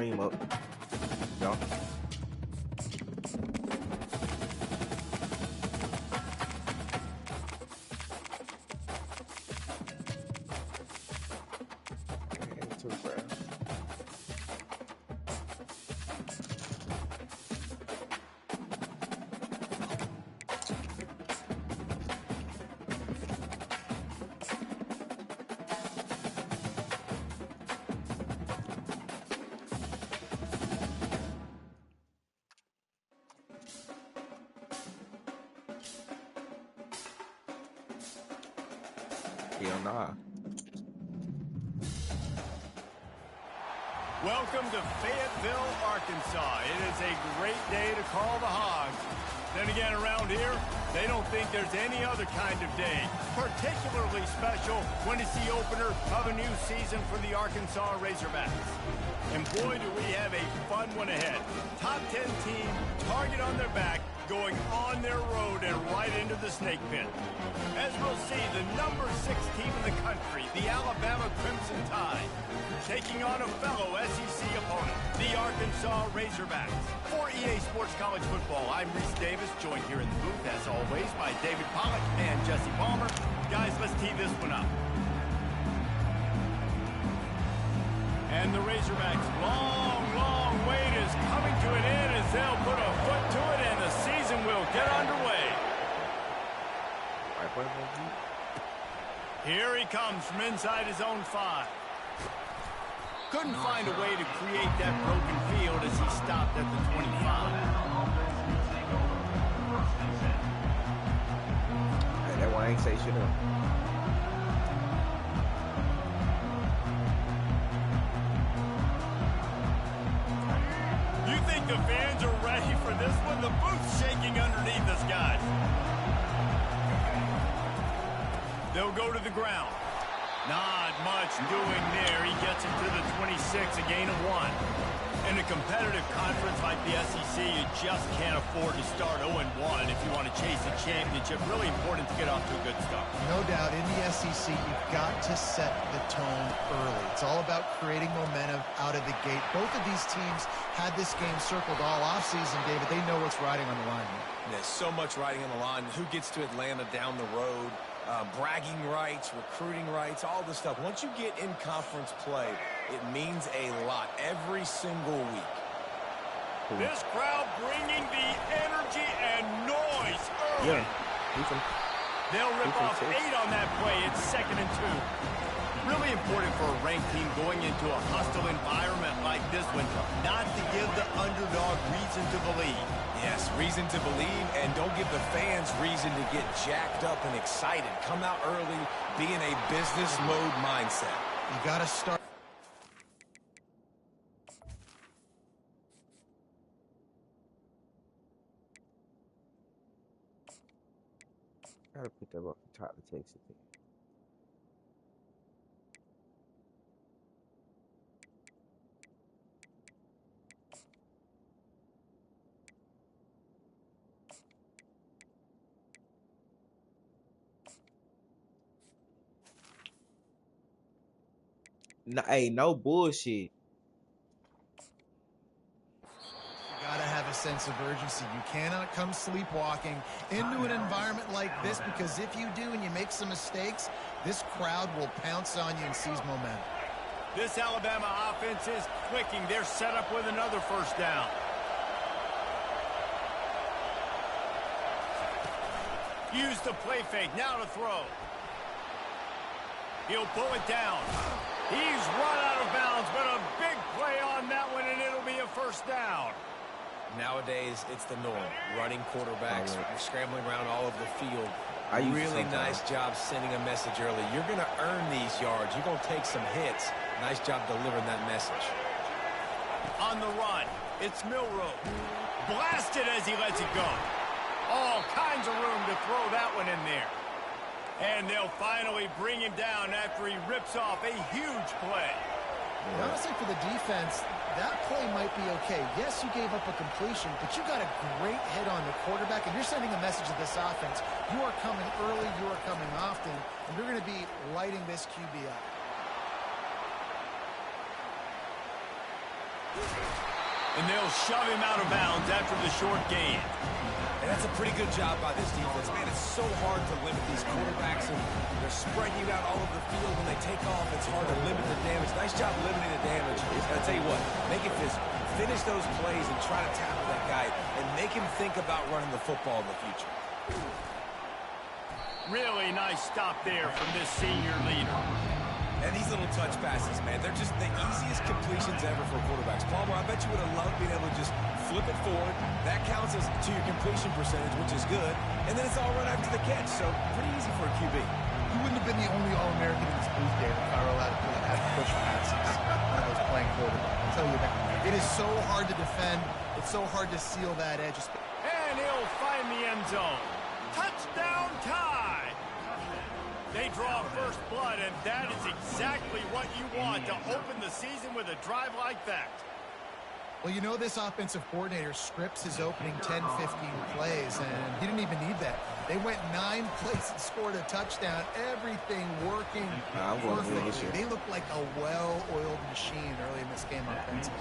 Stream up. Y'all. Welcome to Fayetteville, Arkansas. It is a great day to call the Hogs. Then again, around here, they don't think there's any other kind of day. Particularly special when it's the opener of a new season for the Arkansas Razorbacks. And boy, do we have a fun one ahead. Top 10 team, target on their back, going on their road and right into the snake pit. As we'll see, the number 6 team in the country, the Alabama Crimson Tide, taking on a fellow SEC opponent, the Arkansas Razorbacks. For EA Sports College Football, I'm Reese Davis, joined here in the booth, as always, by David Pollack and Jesse Palmer. Guys, let's tee this one up. And the Razorbacks' long wait is coming to an end as they'll put a foot to it and the season will get underway. Here he comes from inside his own 5. Couldn't find a way to create that broken field as he stopped at the 25. Hey, that one ain't say shit up. You think the fans are ready for this one? The booth's shaking underneath us, guys. They'll go to the ground. Not much doing there. He gets it to the 26, a gain of 1. In a competitive conference like the SEC, you just can't afford to start 0-1 if you want to chase a championship. Really important to get off to a good start. No doubt, in the SEC, you've got to set the tone early. It's all about creating momentum out of the gate. Both of these teams had this game circled all offseason, David. They know what's riding on the line. There's so much riding on the line. Who gets to Atlanta down the road? Bragging rights, recruiting rights, all this stuff. Once you get in conference play, it means a lot every single week. This crowd bringing the energy and noise early. Yeah. They'll rip off 8 on that play. It's 2nd and 2. Really important for a ranked team going into a hostile environment like this one, not to give the underdog reason to believe. Yes, reason to believe, and don't give the fans reason to get jacked up and excited. Come out early, be in a business mode mindset. You got to start. Gotta put that up the top to Texas. No, hey, no bullshit. You gotta have a sense of urgency. You cannot come sleepwalking into an environment like this, because if you do and you make some mistakes, this crowd will pounce on you and seize momentum. This Alabama offense is clicking. They're set up with another first down. Use the play fake. Now to throw. He'll pull it down. He's run out of bounds, but a big play on that one, and it'll be a first down. Nowadays, it's the norm. Running quarterbacks, scrambling around all over the field. Really nice job sending a message early. You're going to earn these yards. You're going to take some hits. Nice job delivering that message. On the run, it's Milroe. Blasted as he lets it go. All kinds of room to throw that one in there. And they'll finally bring him down after he rips off a huge play. Honestly, for the defense, that play might be okay. Yes, you gave up a completion, but you got a great hit on the quarterback, and you're sending a message to this offense. You are coming early, you are coming often, and you're going to be lighting this QB up. And they'll shove him out of bounds after the short gain. And that's a pretty good job by this defense. Man, it's so hard to limit these quarterbacks, and they're spreading you out all over the field. When they take off, it's hard to limit the damage. Nice job limiting the damage. And I'll tell you what, make it physical. Finish those plays and try to tackle that guy and make him think about running the football in the future. Really nice stop there from this senior leader. And these little touch passes, man, they're just the easiest completions ever for quarterbacks. Palmer, I bet you would have loved being able to just flip it forward. That counts as to your completion percentage, which is good. And then it's all run after the catch, so pretty easy for a QB. You wouldn't have been the only All-American in this booth, Dave, if Kyle had to push passes when I was playing quarterback. I'll tell you that. It is so hard to defend. It's so hard to seal that edge. And he'll find the end zone. Touchdown tie! They draw first blood, and that is exactly what you want to open the season with a drive like that. Well, you know this offensive coordinator scripts his opening 10, 15 plays, and he didn't even need that. They went 9 plays and scored a touchdown. Everything working perfectly. They look like a well-oiled machine early in this game offensively.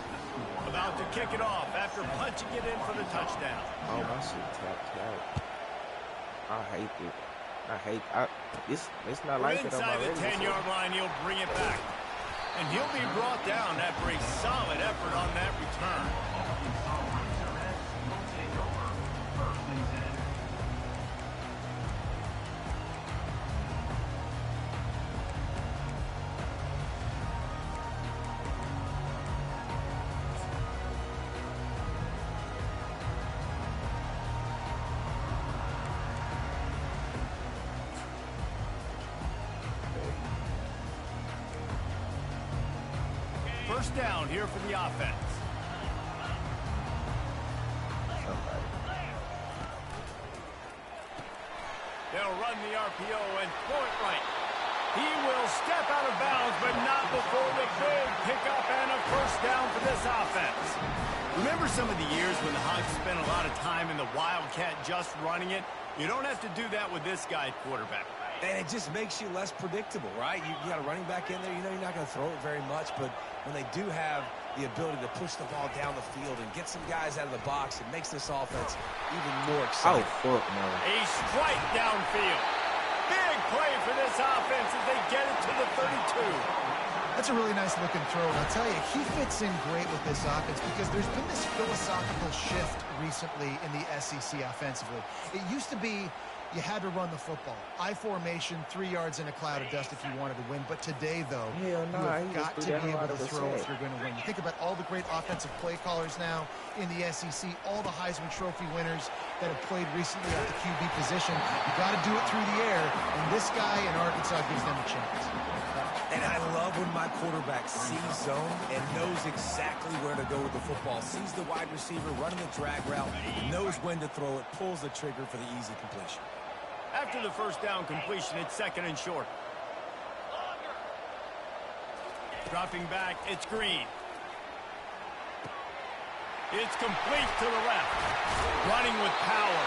About to kick it off after punching it in for the touchdown. Oh, my shit tapped out. I hate it. It's not like it. Inside the 10-yard line, he'll bring it back. And he'll be brought down after a solid effort on that return. First down here for the offense. They'll run the RPO and throw it right. He will step out of bounds, but not before the big pickup and a first down for this offense. Remember some of the years when the Hogs spent a lot of time in the Wildcat just running it? You don't have to do that with this guy at quarterback. And it just makes you less predictable, right? You got a running back in there. You know you're not going to throw it very much, but when they do have the ability to push the ball down the field and get some guys out of the box, it makes this offense even more exciting. Oh, fuck no. A strike downfield. Big play for this offense as they get it to the 32. That's a really nice looking throw. And I'll tell you, he fits in great with this offense because there's been this philosophical shift recently in the SEC offensively. It used to be you had to run the football. I formation, 3 yards in a cloud of dust if you wanted to win. But today, though, you have got to be able to throw if you're going to win. You think about all the great offensive play callers now in the SEC, all the Heisman Trophy winners that have played recently at the QB position. You got to do it through the air, and this guy in Arkansas gives them a chance. And I love when my quarterback sees zone and knows exactly where to go with the football. Sees the wide receiver running the drag route, knows when to throw it, pulls the trigger for the easy completion. After the first down completion, it's second and short. Dropping back, it's Green. It's complete to the left. Running with power.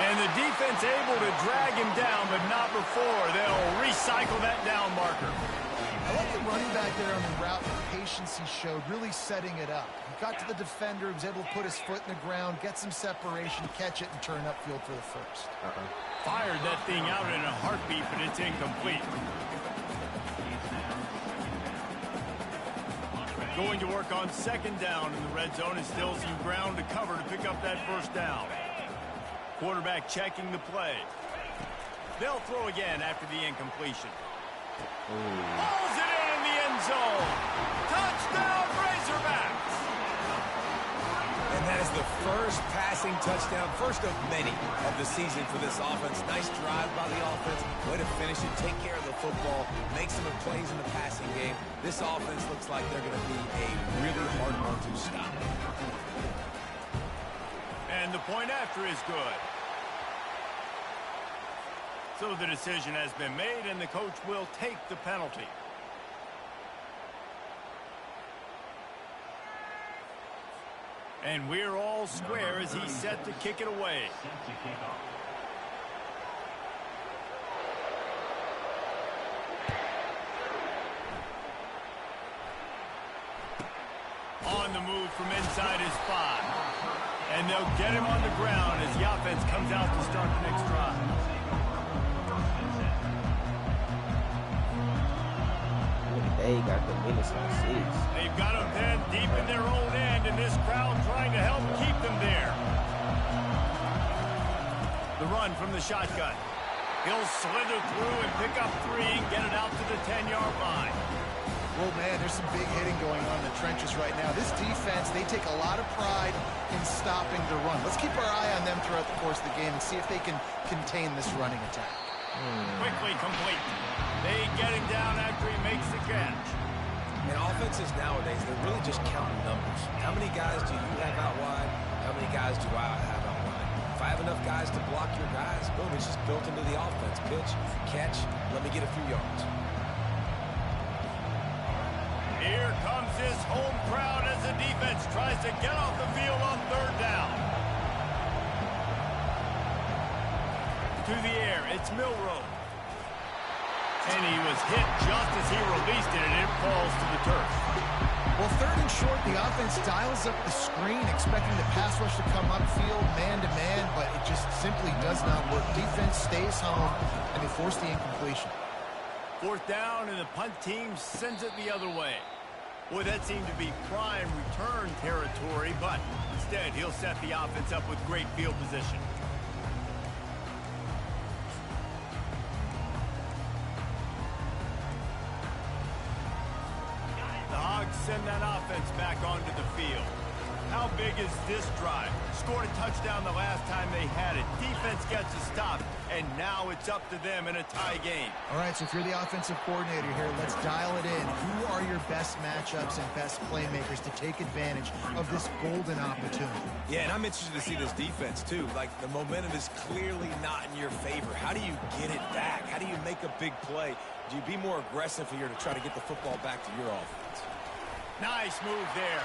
And the defense able to drag him down, but not before. They'll recycle that down marker. I like the running back there on the route, the patience he showed, really setting it up. He got to the defender, he was able to put his foot in the ground, get some separation, catch it, and turn upfield for the first. Fired that thing out in a heartbeat, but it's incomplete. Going to work on second down in the red zone and still some ground to cover to pick up that first down. Quarterback checking the play. They'll throw again after the incompletion. Pulls it in the end zone. Touchdown, Razorbacks! And that is the first passing touchdown, first of many of the season for this offense. Nice drive by the offense. Way to finish it, take care of the football, make some plays in the passing game. This offense looks like they're going to be a really hard one to stop. And the point after is good. So the decision has been made, and the coach will take the penalty. And we're all square as he's set to kick it away. On the move from inside his 5. And they'll get him on the ground as the offense comes out to start the next drive. They got the minutes on 6. They've got them then deep in their own end, and this crowd trying to help keep them there. The run from the shotgun. He'll slither through and pick up 3 and get it out to the 10-yard line. Well, man, there's some big hitting going on in the trenches right now. This defense, they take a lot of pride in stopping the run. Let's keep our eye on them throughout the course of the game and see if they can contain this running attack. Quickly complete. They get him down after he makes the catch. And offenses nowadays, they're really just counting numbers. How many guys do you have out wide? How many guys do I have out wide? If I have enough guys to block your guys, boom, it's just built into the offense. Pitch, catch, let me get a few yards. Here comes this home crowd as the defense tries to get off the field on 3rd down. To the air, it's Milroe. And he was hit just as he released it, and it falls to the turf. Well, 3rd and short, the offense dials up the screen, expecting the pass rush to come upfield, man-to-man, but it just simply does not work. Defense stays home, and they force the incompletion. 4th down, and the punt team sends it the other way. Boy, that seemed to be prime return territory, but instead he'll set the offense up with great field position. The Hogs send that offense back onto the field. How big is this drive? Scored a touchdown the last time they had it. Defense gets a stop, and now it's up to them in a tie game. All right, so if you're the offensive coordinator here, let's dial it in. Who are your best matchups and best playmakers to take advantage of this golden opportunity? Yeah, and I'm interested to see this defense, too. Like, the momentum is clearly not in your favor. How do you get it back? How do you make a big play? Do you be more aggressive here to try to get the football back to your offense? Nice move there.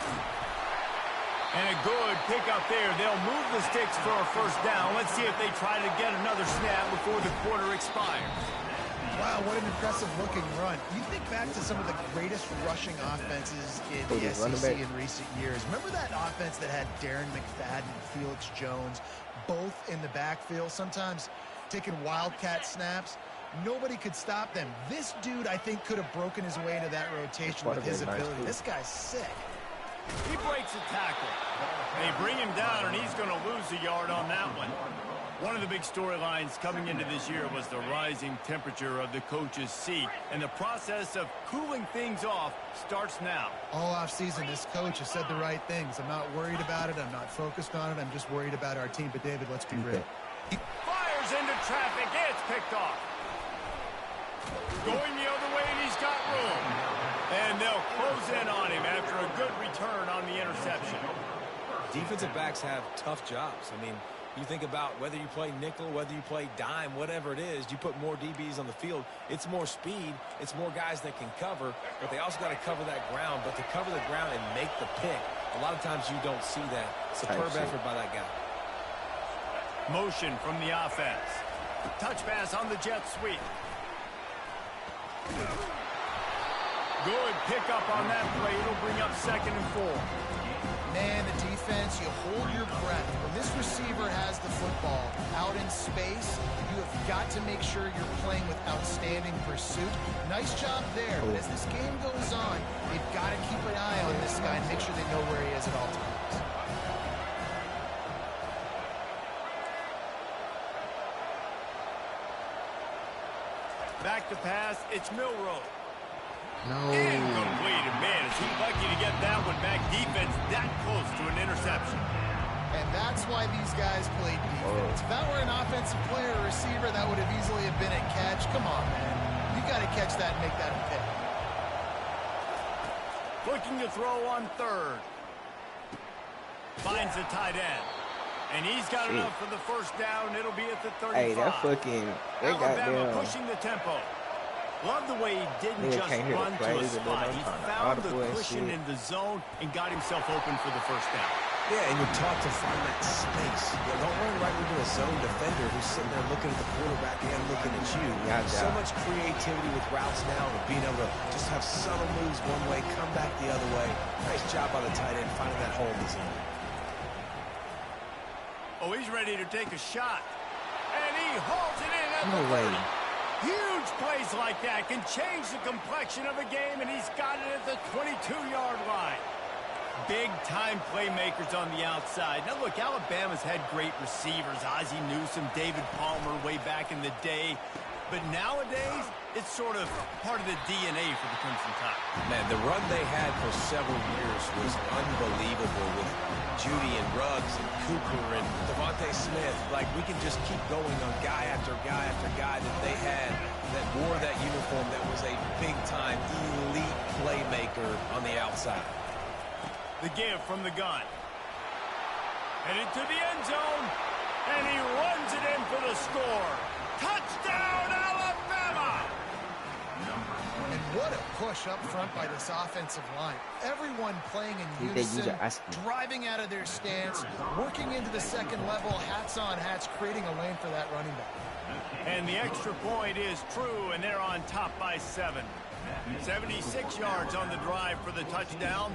And a good pickup there. They'll move the sticks for a 1st down. Let's see if they try to get another snap before the quarter expires. Wow, what an impressive-looking run. You think back to some of the greatest rushing offenses in the SEC in recent years. Remember that offense that had Darren McFadden and Felix Jones both in the backfield, sometimes taking wildcat snaps? Nobody could stop them. This dude, I think, could have broken his way into that rotation with his ability. This guy's sick. He breaks a tackle. They bring him down, and he's going to lose a yard on that one. One of the big storylines coming into this year was the rising temperature of the coach's seat, and the process of cooling things off starts now. All offseason, this coach has said the right things. I'm not worried about it. I'm not focused on it. I'm just worried about our team. But, David, let's be real. He fires into traffic. It's picked off. Going the other way, and he's got room. And they'll close in on him after a good return on the interception. Defensive backs have tough jobs. I mean, you think about whether you play nickel, whether you play dime, whatever it is, you put more DBs on the field. It's more speed. It's more guys that can cover, but they also got to cover that ground. But to cover the ground and make the pick, a lot of times you don't see that. Superb effort by that guy. Motion from the offense. Touch pass on the jet sweep. Good pickup on that play. It'll bring up 2nd and 4. Man, the defense, you hold your breath. When this receiver has the football out in space, you have got to make sure you're playing with outstanding pursuit. Nice job there. But as this game goes on, they've got to keep an eye on this guy and make sure they know where he is at all times. Back to pass. It's Milroe. No. Incomplete. Man, is he lucky to get that one back. Defense that close to an interception. And that's why these guys played defense. If that were an offensive player or receiver, that would have easily have been a catch. Come on, man. You got to catch that and make that a pick. Looking to throw on 3rd. Finds the tight end. And he's got enough for the 1st down. It'll be at the 35. Hey, that fucking... Alabama pushing the tempo. Love the way he didn't just run to a spot. He found the cushion in the zone and got himself open for the 1st down. Yeah, and you're taught to find that space. You don't run right into a zone defender who's sitting there looking at the quarterback and looking at you. So much creativity with routes now and being able to just have subtle moves one way, come back the other way. Nice job by the tight end finding that hole he's in. Oh, he's ready to take a shot. And he hauls it in at No the way. 30. Huge plays like that can change the complexion of a game, and he's got it at the 22-yard line. Big-time playmakers on the outside. Now, look, Alabama's had great receivers. Ozzie Newsome, David Palmer way back in the day. But nowadays, it's sort of part of the DNA for the Crimson Tide. Man, the run they had for several years was unbelievable with Judy and Ruggs and Cooper and Devontae Smith. Like, we can just keep going on guy after guy after guy that they had that wore that uniform that was a big-time elite playmaker on the outside. The give from the gun. Headed to the end zone. And he runs it in for the score. Touchdown, Alabama! And what a push up front by this offensive line. Everyone playing in unison, driving out of their stance, working into the second level, hats on hats, creating a lane for that running back. And the extra point is true, and they're on top by 7. 76 yards on the drive for the touchdown.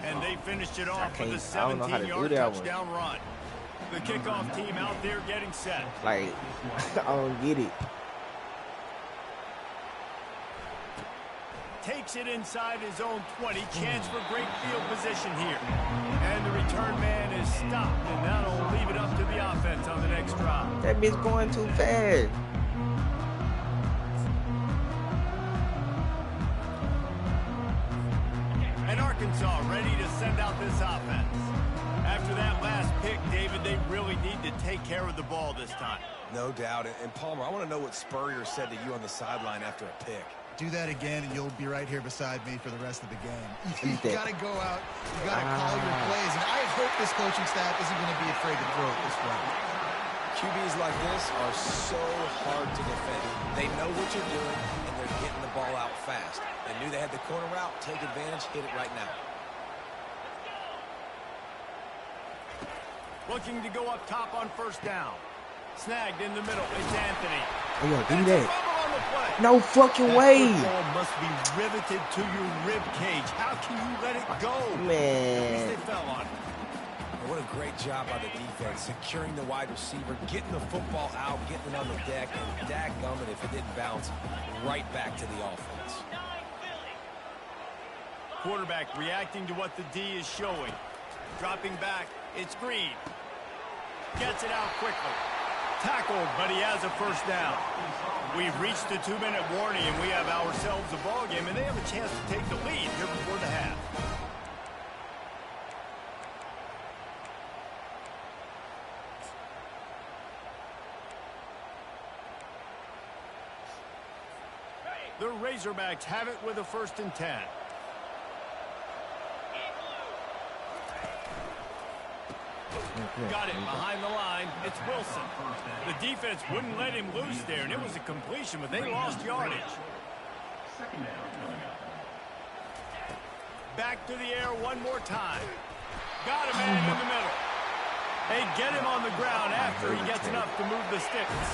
And they finished it off with a 17-yard touchdown run. The kickoff team out there getting set. Like, I don't get it. Takes it inside his own 20. Chance for great field position here. And the return man is stopped, and that'll leave it up to the offense on the next drive. That bitch going too fast. And Arkansas ready to send out this offense. After that last pick, David, they really need to take care of the ball this time. No doubt. And Palmer, I want to know what Spurrier said to you on the sideline after a pick. Do that again, and you'll be right here beside me for the rest of the game. You've got to go out. You've got to call your plays. And I hope this coaching staff isn't going to be afraid to throw it this way. QBs like this are so hard to defend. They know what you're doing, and they're getting the ball out fast. They knew they had the corner route. Take advantage. Hit it right now. Looking to go up top on first down. Snagged in the middle. It's Anthony. Oh, yeah, give me that. On the play. No fucking way. That ball must be riveted to your rib cage. How can you let it go? Man. They fell on it. What a great job by the defense, securing the wide receiver, getting the football out, getting it on the deck, and dadgummit if it didn't bounce, right back to the offense. Quarterback reacting to what the D is showing. Dropping back, it's Green. Gets it out quickly. Tackled, but he has a first down. We've reached the 2-minute warning, and we have ourselves a ball game, and they have a chance to take the lead here before the half. The Razorbacks have it with a 1st and 10. Got it behind the line. It's Wilson. The defense wouldn't let him loose there, and it was a completion, but they lost yardage. Back to the air one more time. Got a man in the middle. They get him on the ground after he gets enough to move the sticks.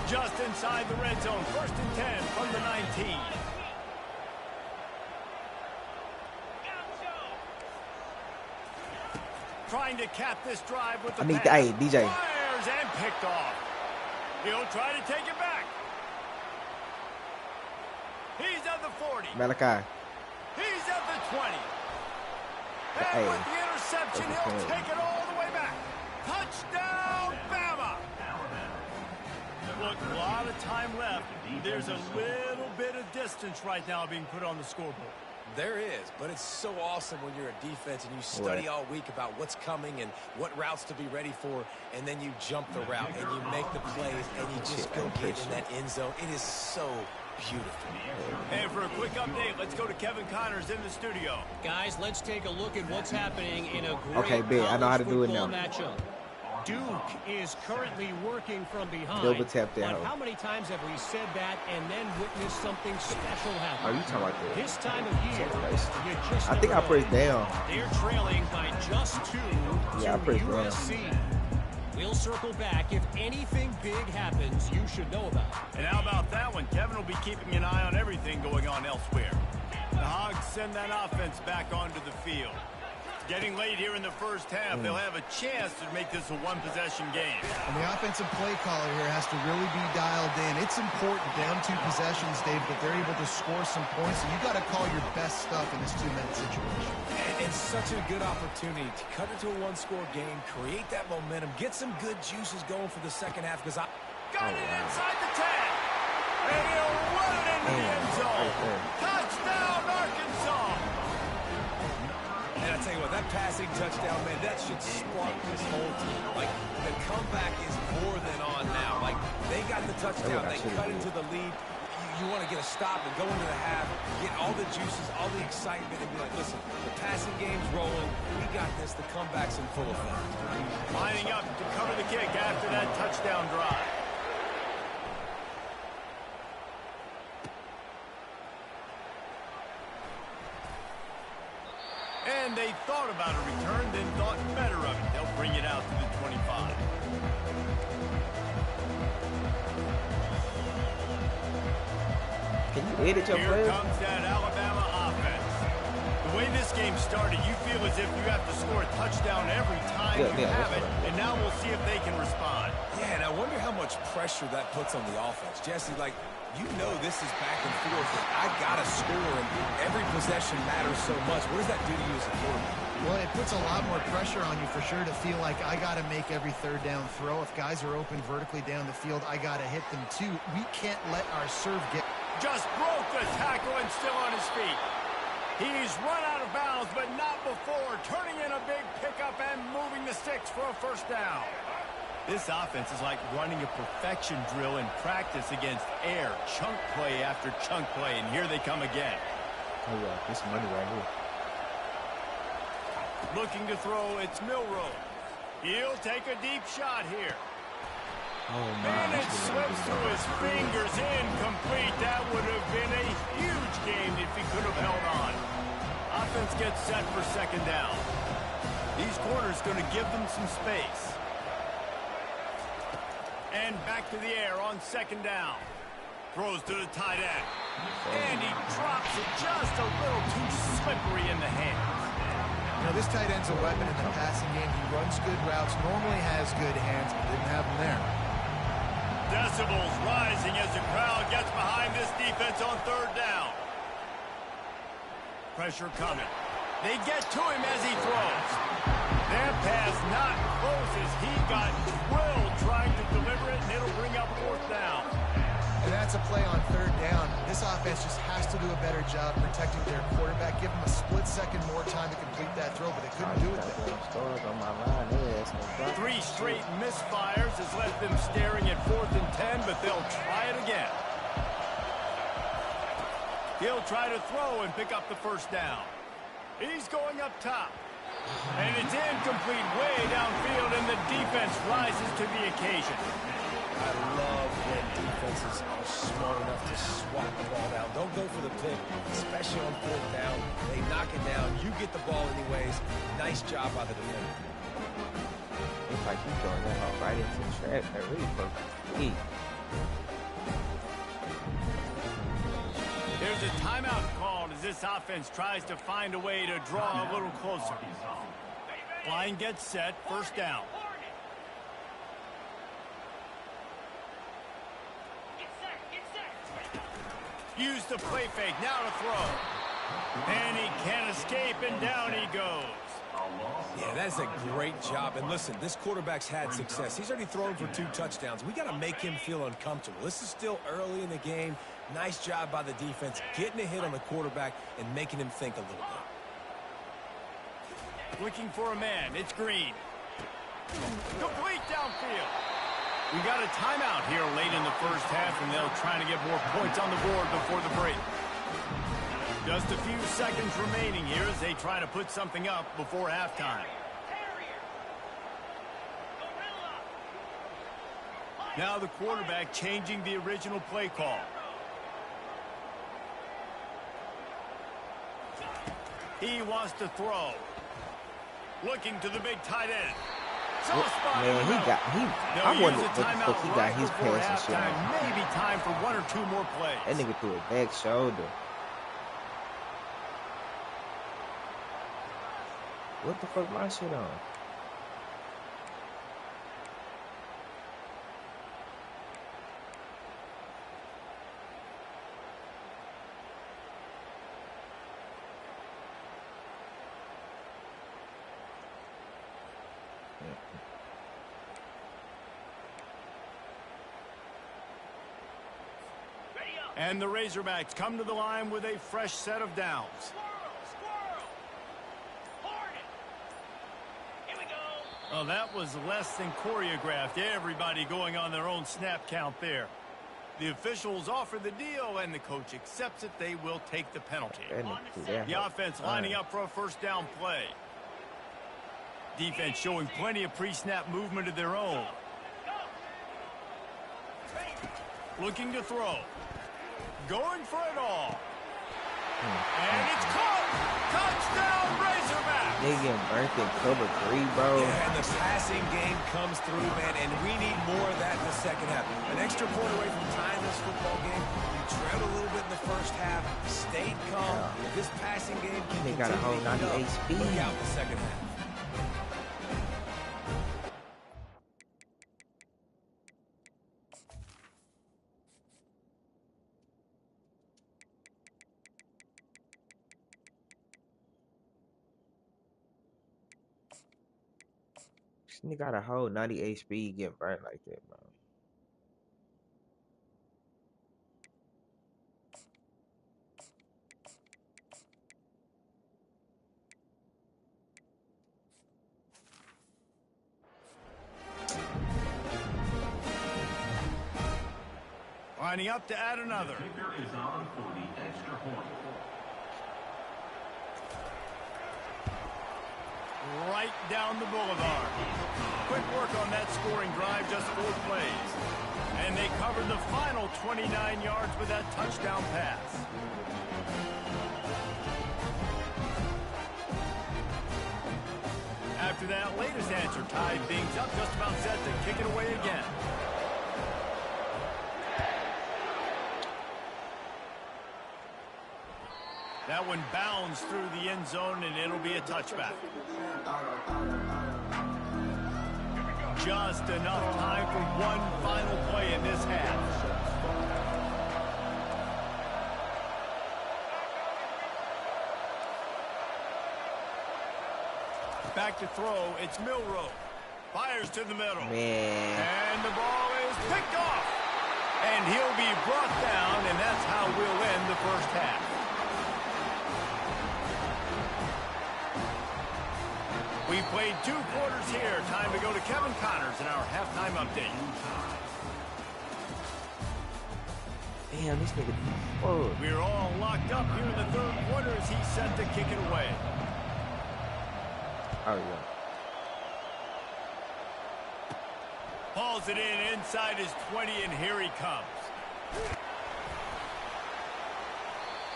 Just inside the red zone. 1st and 10 from the 19. Trying to cap this drive with the pass. Hey, DJ. Fires and picked off. He'll try to take it back. He's at the 40. Malachi. He's at the 20. And Hey. with the interception, he'll take it all the way back. Touchdown, Bama. Look, a lot of time left. There's a little bit of distance right now being put on the scoreboard. There is, but it's so awesome when you're a defense and you study all week about what's coming and what routes to be ready for, and then you jump the route and you make the plays and you just go get in that end zone. It is so beautiful. And for a quick update, let's go to Kevin Connors in the studio. Guys, let's take a look at what's happening in a great Okay, big. I know how to do it now. matchup. Duke is currently working from behind. Double tap that. But how many times have we said that and then witnessed something special happen? Are you talking about that? This time of year, you just I think I pressed down. They're trailing by just 2 Yeah, I to pressed USC. We'll circle back. If anything big happens, you should know about it. And how about that one? Kevin will be keeping an eye on everything going on elsewhere. The Hogs send that offense back onto the field. Getting late here in the first half, they'll have a chance to make this a one-possession game. And the offensive play caller here has to really be dialed in. It's important down 2 possessions, Dave, that they're able to score some points. And you got to call your best stuff in this 2-minute situation. And such a good opportunity to cut into a 1-score game, create that momentum, get some good juices going for the second half. Because Got it inside the 10. And he'll run it into the end zone. Touchdown, Arkansas. And I tell you what, that passing touchdown, man, that should spark this whole team. Like, the comeback is more than on now. Like, they got the touchdown. They cut into the lead. You want to get a stop and go into the half, get all the juices, all the excitement, and be like, listen, the passing game's rolling. We got this. The comeback's in full effect. Lining up to cover the kick after that touchdown drive. And they thought about a return, then thought better of it. They'll bring it out to the 25. Can you edit your play? Here comes that Alabama offense. The way this game started, you feel as if you have to score a touchdown every time you have it, and now we'll see if they can respond. Yeah, and I wonder how much pressure that puts on the offense. Jesse, like, you know this is back and forth. I got to score, and every possession matters so much. What does that do to you as a quarterback? Well, it puts a lot more pressure on you for sure to feel like I got to make every third down throw. If guys are open vertically down the field, I got to hit them too. We can't let our serve get... Just broke the tackle and still on his feet. He's run out of bounds, but not before turning in a big pickup and moving the sticks for a first down. This offense is like running a perfection drill in practice against air. Chunk play after chunk play, and here they come again. Oh, yeah, this money right here. Looking to throw, it's Milroe. He'll take a deep shot here. Oh, And it slips through his fingers, incomplete. That would have been a huge game if he could have held on. Offense gets set for second down. These corners going to give them some space. And back to the air on second down. Throws to the tight end. And he drops it just a little too slippery in the hands. You know, this tight end's a weapon in the passing game. He runs good routes, normally has good hands, but didn't have them there. Decibels rising as the crowd gets behind this defense on third down. Pressure coming. They get to him as he throws. That pass not close as he got drilled trying to deliver it, and it'll bring up fourth down. And that's a play on third down. This offense just has to do a better job protecting their quarterback. Give him a split second more time to complete that throw, but they couldn't do it there. Three straight misfires has left them staring at 4th and 10, but they'll try it again. He'll try to throw and pick up the first down. He's going up top. And it's incomplete way downfield, and the defense rises to the occasion. I love when defenses are smart enough to swat the ball down. Don't go for the pick, especially on 4th down. They knock it down. You get the ball anyways. Nice job by the defender. It's like he's throwing that ball right into the trap. That really perfect. There's a timeout called as this offense tries to find a way to draw a little closer. Line gets set, first down. Use the play fake, now to throw. And he can't escape, and down he goes. Yeah, that's a great job. And listen, this quarterback's had success. He's already thrown for 2 touchdowns. We got to make him feel uncomfortable. This is still early in the game. Nice job by the defense, getting a hit on the quarterback and making him think a little bit. Looking for a man, it's Green. Complete downfield. We got a timeout here late in the first half, and they'll try to get more points on the board before the break. Just a few seconds remaining here as they try to put something up before halftime. Now the quarterback changing the original play call. He wants to throw. Looking to the big tight end. Man, I wonder what the fuck he got his pass and shit on. Maybe time for one or two more plays. That nigga threw a back shoulder. What the fuck my shit on? And the Razorbacks come to the line with a fresh set of downs. Here we go. Oh, that was less than choreographed. Everybody going on their own snap count there. The officials offer the deal, and the coach accepts it. They will take the penalty. The offense lining up for a first down play. Defense showing plenty of pre-snap movement of their own. Looking to throw. Going for it all. And it's caught. Touchdown, Razorback. They getting burnt in cover 3, bro. Yeah, and the passing game comes through, man, and we need more of that in the second half. An extra point away from tying this football game. You trailed a little bit in the first half, stayed calm. If this passing game can got a whole 98 speed. Look out the second half. Nigga got a whole 98 speed getting burnt like that, bro. Lining up to add another. Right down the boulevard. Quick work on that scoring drive, just 4 plays. And they covered the final 29 yards with that touchdown pass. After that latest answer tied things up, just about set to kick it away again. That one bounds through the end zone, and it'll be a touchback. Just enough time for one final play in this half. Back to throw, it's Milroe. Fires to the middle. Man. And the ball is picked off. And he'll be brought down, and that's how we'll end the first half. We played 2 quarters here. Time to go to Kevin Connors in our halftime update. Damn, this nigga forward. We're all locked up here in the 3rd quarter as he's set to kick it away. Oh, yeah. Hauls it in inside his 20, and here he comes.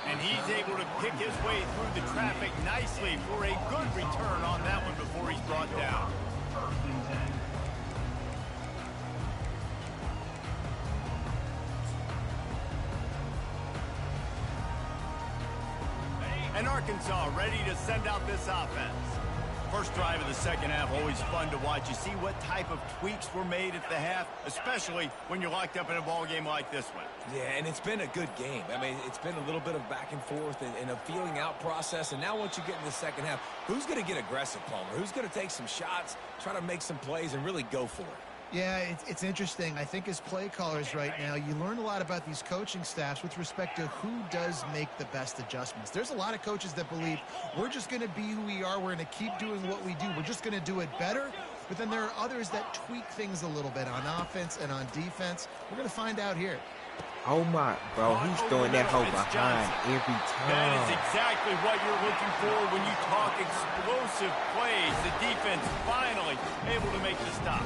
And he's able to pick his way through the traffic nicely for a good return on that one before he's brought down. And Arkansas ready to send out this offense. First drive of the second half, always fun to watch. You see what type of tweaks were made at the half, especially when you're locked up in a ball game like this one. Yeah, and it's been a good game. I mean, it's been a little bit of back and forth and a feeling out process. And now once you get in the second half, who's going to get aggressive, Palmer? Who's going to take some shots, try to make some plays, and really go for it? Yeah, it's interesting. I think as play callers right now, you learn a lot about these coaching staffs with respect to who does make the best adjustments. There's a lot of coaches that believe we're just going to be who we are. We're going to keep doing what we do. We're just going to do it better. But then there are others that tweak things a little bit on offense and on defense. We're going to find out here. Oh, my, bro. He's throwing that hoe behind every time. That is exactly what you're looking for when you talk explosive plays. The defense finally able to make the stop.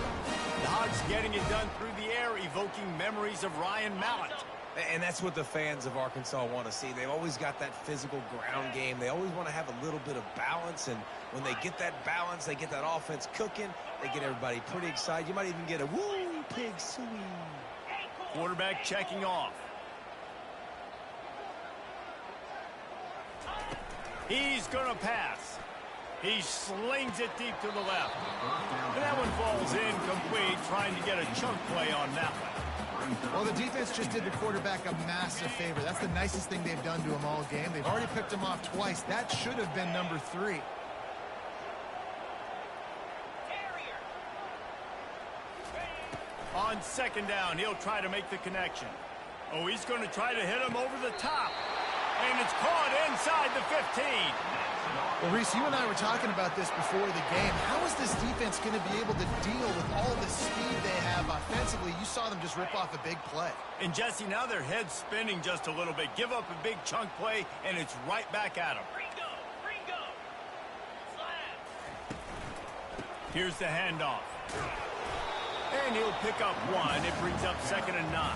The Hogs getting it done through the air, evoking memories of Ryan Mallett. And that's what the fans of Arkansas want to see. They've always got that physical ground game. They always want to have a little bit of balance, and when they get that balance, they get that offense cooking, they get everybody pretty excited. You might even get a woo, pig suey. Quarterback checking off. He's going to pass. He slings it deep to the left. And that one falls incomplete, trying to get a chunk play on that one. Well, the defense just did the quarterback a massive favor. That's the nicest thing they've done to him all game. They've already picked him off twice. That should have been number 3. On second down, he'll try to make the connection. Oh, he's going to try to hit him over the top. And it's caught inside the 15. Well, Reese, you and I were talking about this before the game. How is this defense going to be able to deal with all the speed they have offensively? You saw them just rip off a big play. And, Jesse, now their head's spinning just a little bit. Give up a big chunk play, and it's right back at them. Here's the handoff. And he'll pick up 1. It brings up 2nd and 9.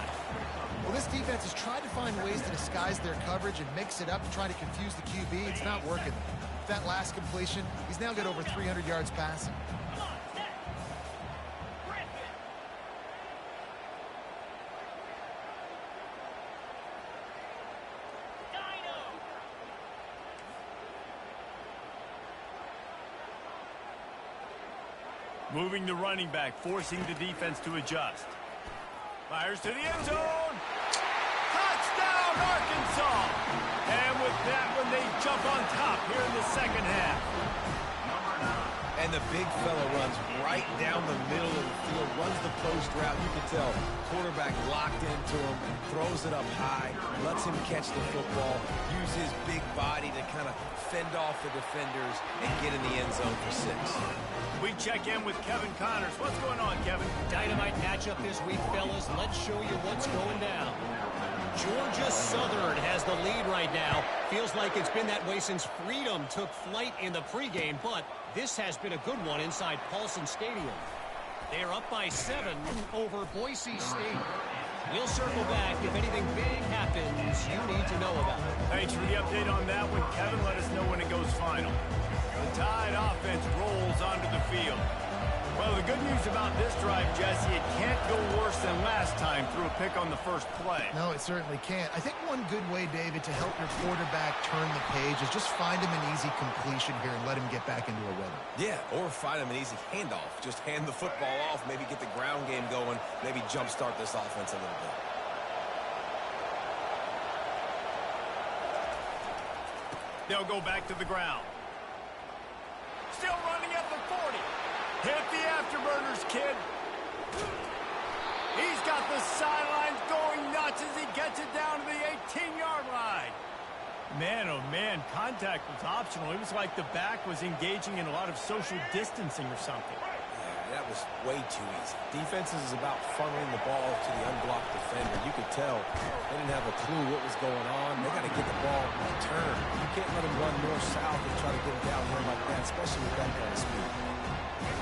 Well, this defense has tried to find ways to disguise their coverage and mix it up to try to confuse the QB. It's not working. That last completion, he's now got over 300 yards passing. Moving the running back, forcing the defense to adjust. Fires to the end zone. Touchdown, Arkansas! And with that one, they jump on top here in the second half. And the big fella runs right down the middle of the field, runs the post route. You can tell quarterback locked into him, throws it up high, lets him catch the football, use his big body to kind of fend off the defenders and get in the end zone for 6. We check in with Kevin Connors. What's going on, Kevin? Dynamite matchup this week, fellas. Let's show you what's going down. Georgia Southern has the lead right now. Feels like it's been that way since Freedom took flight in the pregame, but this has been a good one inside Paulson Stadium. They are up by 7 over Boise State. We'll circle back if anything big happens you need to know about. Thanks for the update on that one, Kevin. Let us know when it goes final. The Tide offense rolls onto the field. Well, the good news about this drive, Jesse, it can't go worse than last time through a pick on the first play. No, it certainly can't. I think one good way, David, to help your quarterback turn the page is just find him an easy completion here and let him get back into a rhythm. Yeah, or find him an easy handoff. Just hand the football off, maybe get the ground game going, maybe jumpstart this offense a little bit. They'll go back to the ground. Still running at the 40. Hit the afterburners, kid. He's got the sidelines going nuts as he gets it down to the 18-yard line. Man, oh man, contact was optional. It was like the back was engaging in a lot of social distancing or something. Yeah, that was way too easy. Defenses is about funneling the ball to the unblocked defender. You could tell they didn't have a clue what was going on. They got to get the ball returned. You can't let them run north-south and try to get it down here like that, especially with that kind of speed.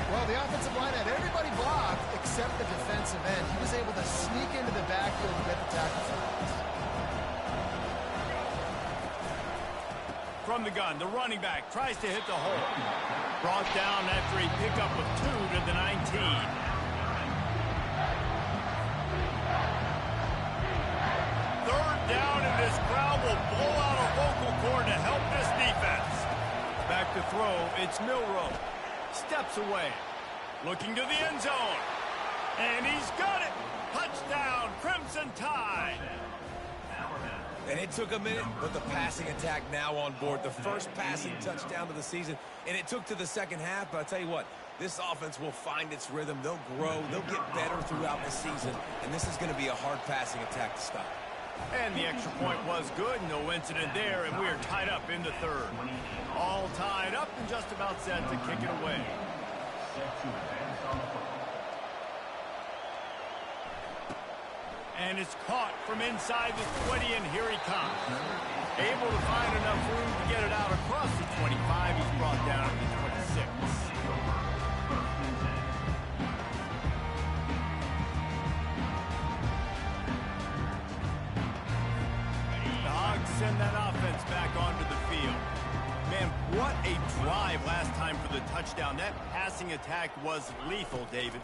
Well, the offensive line had everybody blocked except the defensive end. He was able to sneak into the backfield and get the tackle for loss. From the gun, the running back tries to hit the hole. Brought down after a pickup of 2 to the 19. Third down, and this crowd will blow out a vocal cord to help this defense. Back to throw, it's Milroe. Steps away, looking to the end zone. And he's got it. Touchdown, Crimson Tide. And it took a minute, but the passing attack now on board. The first passing touchdown of the season, and it took to the second half. But I'll tell you what, this offense will find its rhythm. They'll grow. They'll get better throughout the season, and this is going to be a hard passing attack to stop. And the extra point was good. No incident there, and we are tied up in the third. All tied up and just about set to kick it away. And it's caught from inside the 20, and here he comes. Able to find enough room to get it out across the 25. He's brought down to the 26. What a drive last time for the touchdown. That passing attack was lethal, David.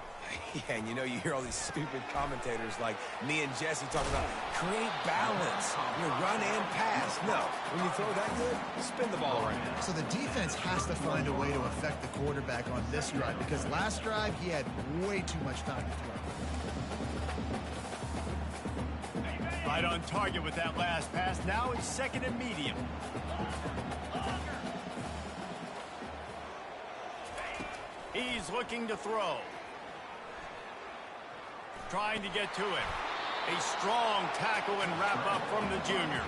Yeah, and you know, you hear all these stupid commentators like me and Jesse talking about create balance, run and pass. No, when you throw that good, spin the ball around. So the defense has to find a way to affect the quarterback on this drive, because last drive he had way too much time to throw. Right on target with that last pass. Now it's second and medium. He's looking to throw. Trying to get to it. A strong tackle and wrap up from the junior.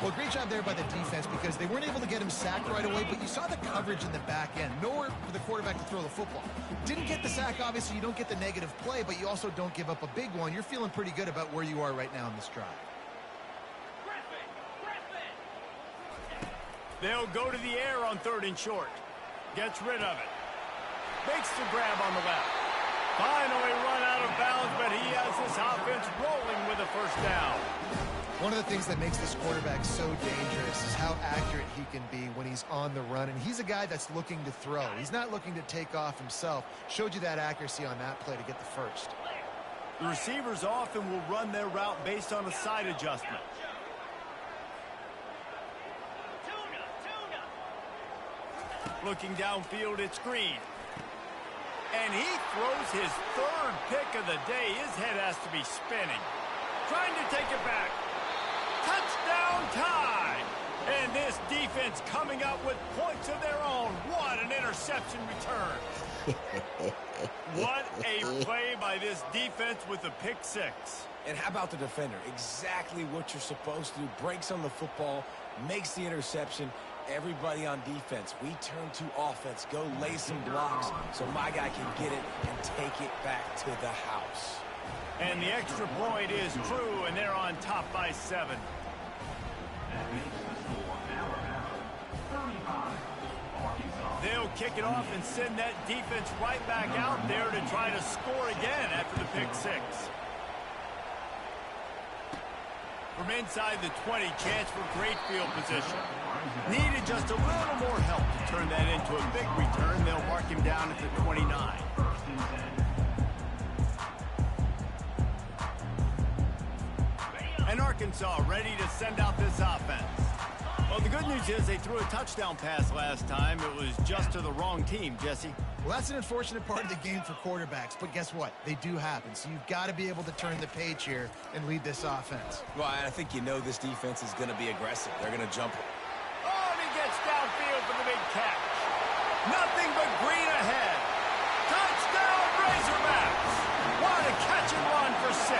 Well, great job there by the defense, because they weren't able to get him sacked right away, but you saw the coverage in the back end. Nowhere for the quarterback to throw the football. Didn't get the sack, obviously. You don't get the negative play, but you also don't give up a big one. You're feeling pretty good about where you are right now in this drive. They'll go to the air on 3rd and short. Gets rid of it. Makes the grab on the left. Finally run out of bounds, but he has this offense rolling with a first down. One of the things that makes this quarterback so dangerous is how accurate he can be when he's on the run. And he's a guy that's looking to throw. He's not looking to take off himself. Showed you that accuracy on that play to get the first. The receivers often will run their route based on a side adjustment. Looking downfield, it's Green. And he throws his 3rd pick of the day. His head has to be spinning. Trying to take it back. Touchdown time! And this defense coming up with points of their own. What an interception return. What a play by this defense with the pick 6. And how about the defender? Exactly what you're supposed to do. Breaks on the football, makes the interception. Everybody on defense, we turn to offense. Go lay some blocks so my guy can get it and take it back to the house. And the extra point is true, and they're on top by 7. They'll kick it off and send that defense right back out there to try to score again after the pick 6. From inside the 20, chance for great field position. Needed just a little more help to turn that into a big return. They'll mark him down at the 29. And Arkansas ready to send out this offense. Well, the good news is they threw a touchdown pass last time. It was just to the wrong team, Jesse. Well, that's an unfortunate part of the game for quarterbacks, but guess what? They do happen, so you've got to be able to turn the page here and lead this offense. Well, I think you know this defense is going to be aggressive. They're going to jump it. Oh, and he gets downfield for the big catch. Nothing but green ahead. Touchdown, Razorbacks. What a catch and run for 6.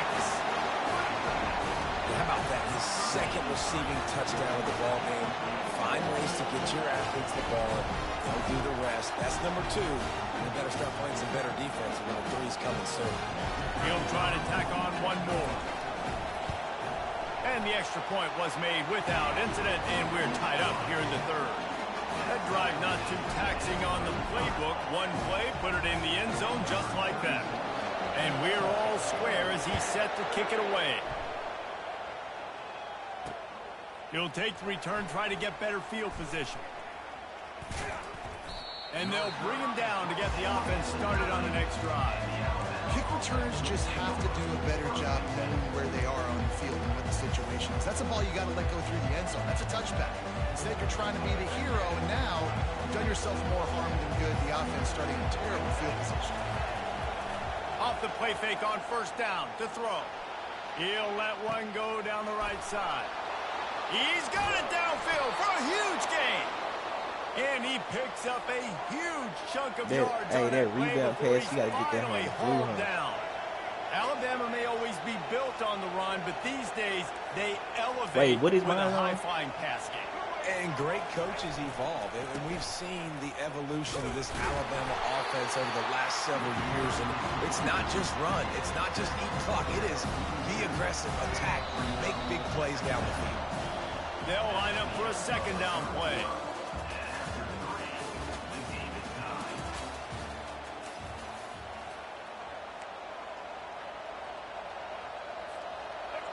How about that? His 2nd receiving touchdown of the ball game. Find ways to get your athletes the ball. They'll do the rest. That's number 2. And they better start playing some better defense when the 3's coming soon. He'll try to tack on one more. And the extra point was made without incident, and we're tied up here in the 3rd. That drive not too taxing on the playbook. One play, put it in the end zone just like that. And we're all square as he's set to kick it away. He'll take the return, try to get better field position. And they'll bring him down to get the offense started on the next drive. Kick returns just have to do a better job knowing where they are on the field and what the situation is. That's a ball you got to let go through the end zone. That's a touchback. Instead, you're trying to be the hero, and now you've done yourself more harm than good. The offense starting in terrible field position. Off the play fake on 1st down to throw. He'll let one go down the right side. He's got it downfield for a huge gain. And he picks up a huge chunk of yards on that play before he's finally hauled down. Alabama may always be built on the run, but these days they elevate with a high-flying pass game. And great coaches evolve. And we've seen the evolution of this Alabama offense over the last several years. And it's not just run. It's not just eat clock. It is be aggressive, attack, make big plays down the field. They'll line up for a 2nd down play.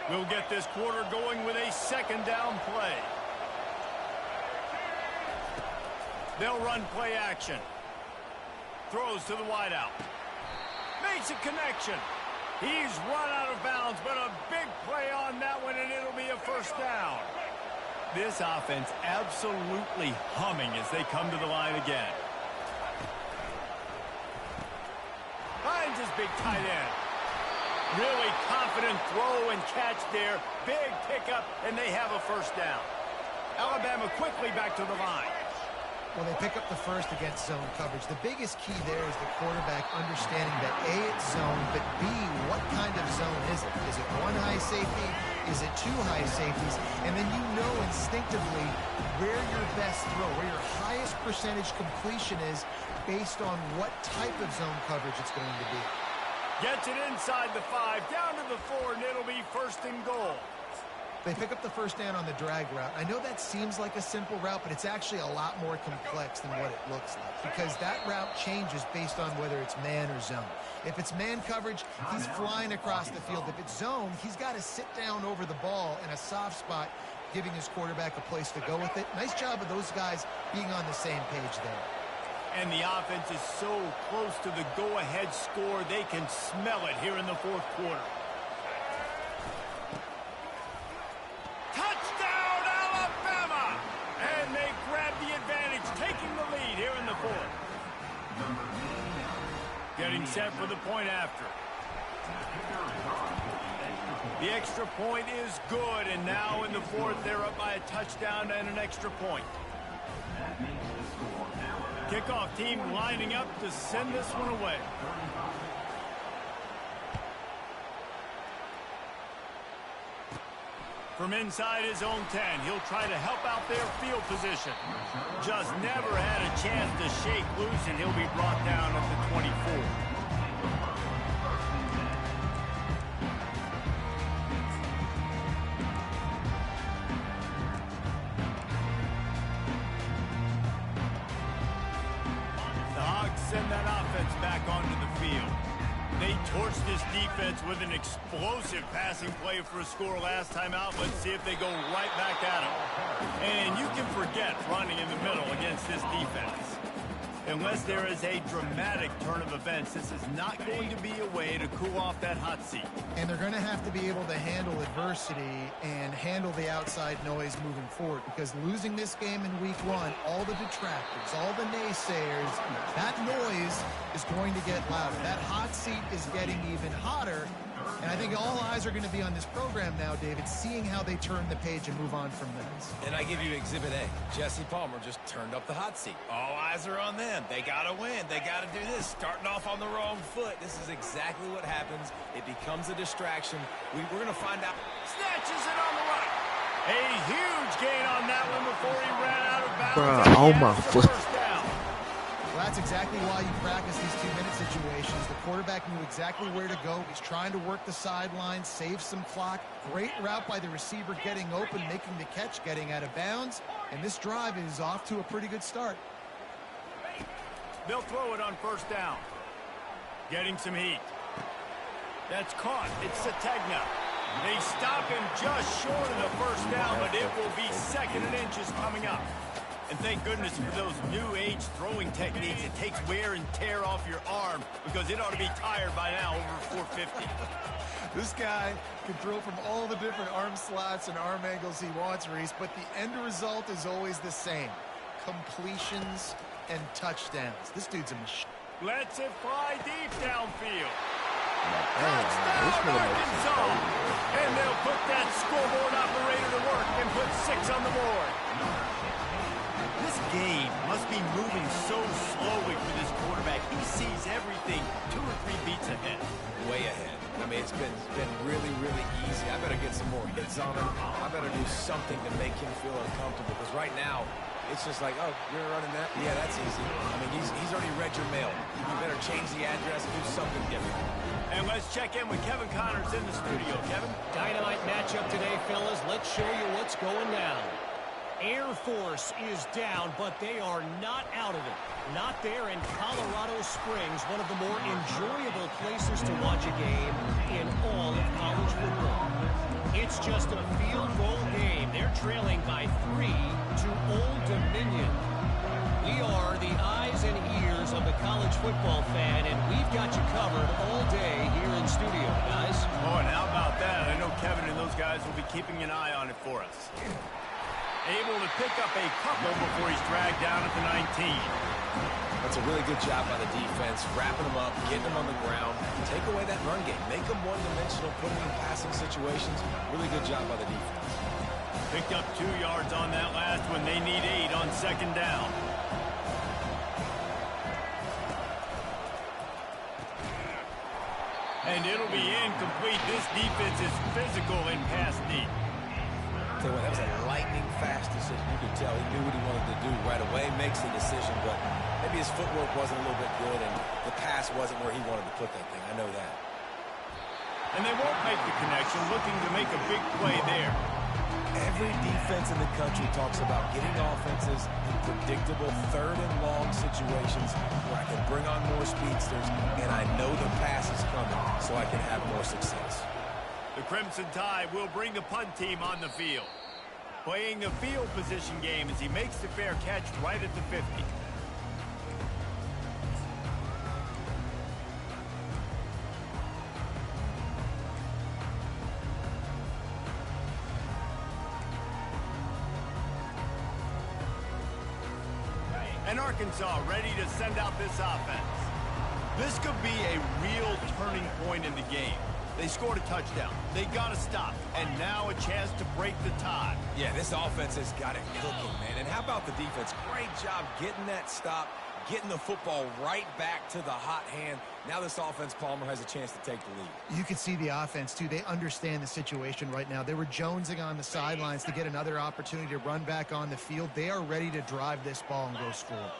We'll get this quarter going with a 2nd down play. They'll run play action. Throws to the wideout. Makes a connection. He's run out of bounds, but a big play on that one, and it'll be a first down. This offense absolutely humming as they come to the line again. Finds his big tight end. Really confident throw and catch there. Big pickup, and they have a first down. Alabama quickly back to the line. Well, they pick up the first against zone coverage. The biggest key there is the quarterback understanding that A, it's zone, but B, what kind of zone is it? Is it one high safety? Is it two high safeties? And then you know instinctively where your best throw, where your highest percentage completion is based on what type of zone coverage it's going to be. Gets it inside the 5, down to the 4, and it'll be first and goal. They pick up the first down on the drag route. I know that seems like a simple route, but it's actually a lot more complex than what it looks like because that route changes based on whether it's man or zone. If it's man coverage, he's flying across the field. If it's zone, he's got to sit down over the ball in a soft spot, giving his quarterback a place to go with it. Nice job of those guys being on the same page there. And the offense is so close to the go-ahead score, they can smell it here in the fourth quarter. Getting set for the point after. The extra point is good, and now in the fourth, they're up by a touchdown and an extra point. Kickoff team lining up to send this one away. From inside his own 10, he'll try to help out their field position. Just never had a chance to shake loose, and he'll be brought down at the 24. The Hogs send that offense back onto the field. They torched this defense with an explosive passing play for a score last time out. Let's see if they go right back at him. And you can forget running in the middle against this defense. Unless there is a dramatic turn of events, this is not going to be a way to cool off that hot seat. And they're going to have to be able to handle adversity and handle the outside noise moving forward because losing this game in week 1, all the detractors, all the naysayers, that noise is going to get louder. That hot seat is getting even hotter. And I think all eyes are going to be on this program now, David, seeing how they turn the page and move on from this. And I give you Exhibit A. Jesse Palmer just turned up the hot seat. All eyes are on them. They got to win. They got to do this. Starting off on the wrong foot. This is exactly what happens. It becomes a distraction. We're going to find out. Snatches it on the right. A huge gain on that one before he ran out of bounds. Bruh, oh my foot. Well, that's exactly why you practice these 2-minute situations. The quarterback knew exactly where to go. He's trying to work the sideline, save some clock. Great route by the receiver getting open, making the catch, getting out of bounds. And this drive is off to a pretty good start. They'll throw it on first down. Getting some heat. That's caught. It's Sategna. They stop him just short of the first down, but it will be second and inches coming up. And thank goodness for those new age throwing techniques. It takes wear and tear off your arm because it ought to be tired by now over 450. This guy can throw from all the different arm slots and arm angles he wants, Reese, but the end result is always the same. Completions and touchdowns. This dude's a machine. Lets it fly deep downfield. Touchdown, Arkansas! And they'll put that scoreboard operator to work and put 6 on the board. This game must be moving so slowly for this quarterback. He sees everything 2 or 3 beats ahead. Way ahead. I mean, it's been really, really easy. I better get some more hits on him. I better do something to make him feel uncomfortable because right now, it's just like, oh, you're running that? Yeah, that's easy. I mean, he's already read your mail. You better change the address, do something different. And let's check in with Kevin Connors in the studio. Kevin? Dynamite matchup today, fellas. Let's show you what's going down. Air Force is down, but they are not out of it. Not there in Colorado Springs, one of the more enjoyable places to watch a game in all of college football. It's just a field goal game. They're trailing by 3 to Old Dominion. We all football fan, and we've got you covered all day here in studio, guys. Oh, and how about that? I know Kevin and those guys will be keeping an eye on it for us. Able to pick up a couple before he's dragged down at the 19. That's a really good job by the defense, wrapping them up, getting them on the ground. Take away that run game. Make them one-dimensional, put them in passing situations. Really good job by the defense. Picked up 2 yards on that last one. They need 8 on second down. And it'll be incomplete. This defense is physical in pass deep. Tell you what, that was a lightning-fast decision. You could tell he knew what he wanted to do right away, makes the decision, but maybe his footwork wasn't a little bit good, and the pass wasn't where he wanted to put that thing. I know that. And they won't make the connection, looking to make a big play there. Every defense in the country talks about getting offenses in predictable third and long situations where I can bring on more speedsters, and I know the pass is coming, so I can have more success. The Crimson Tide will bring the punt team on the field. Playing the field position game as he makes the fair catch right at the 50. And Arkansas ready to send out this offense. This could be a real turning point in the game. They scored a touchdown. They got to stop. And now a chance to break the tie. Yeah, this offense has got it cooking, man. And how about the defense? Great job getting that stop, getting the football right back to the hot hand. Now this offense, Palmer, has a chance to take the lead. You can see the offense, too. They understand the situation right now. They were jonesing on the sidelines to get another opportunity to run back on the field. They are ready to drive this ball and go score.